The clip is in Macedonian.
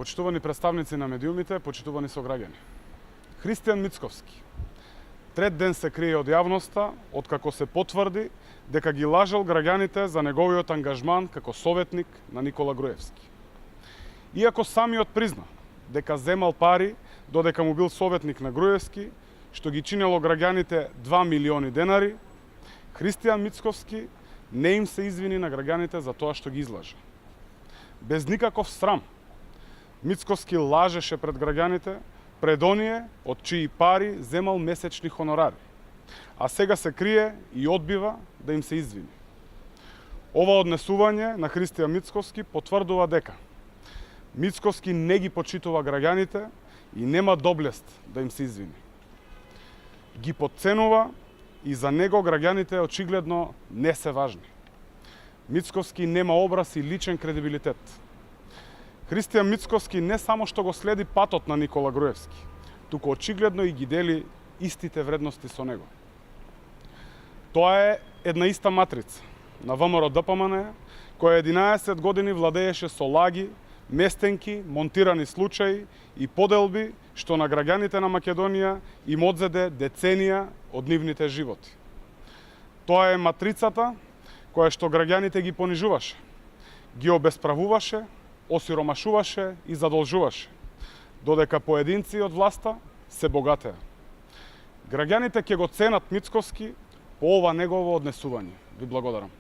Почитувани представници на медиумите, почитувани сограѓани. Христијан Мицковски. Трет ден се крие од јавноста, откако се потврди дека ги лажал граѓаните за неговиот ангажман како советник на Никола Груевски. Иако самиот призна дека земал пари додека му бил советник на Груевски, што ги чинело граѓаните 2 милиони денари, Христијан Мицковски не им се извини на граѓаните за тоа што ги излажа. Без никаков срам, Мицковски лажеше пред граѓаните, пред оние од чии пари земал месечни хонорари, а сега се крие и одбива да им се извини. Ова однесување на Христијан Мицковски потврдува дека Мицковски не ги почитува граѓаните и нема доблест да им се извини. Ги потценува и за него граѓаните очигледно не се важни. Мицковски нема образ и личен кредибилитет. Христијан Мицковски не само што го следи патот на Никола Груевски, туку очигледно и ги дели истите вредности со него. Тоа е една иста матрица на ВМРО ДПМН, која 11 години владееше со лаги, местенки, монтирани случаи и поделби што на граѓаните на Македонија им одзеде деценија од нивните животи. Тоа е матрицата која што граѓаните ги понижуваше, ги обесправуваше, осиромашуваше и задолжуваше, додека поединци од власта се богатеа. Граѓаните ќе го ценат Мицковски по ова негово однесување. Ви благодарам.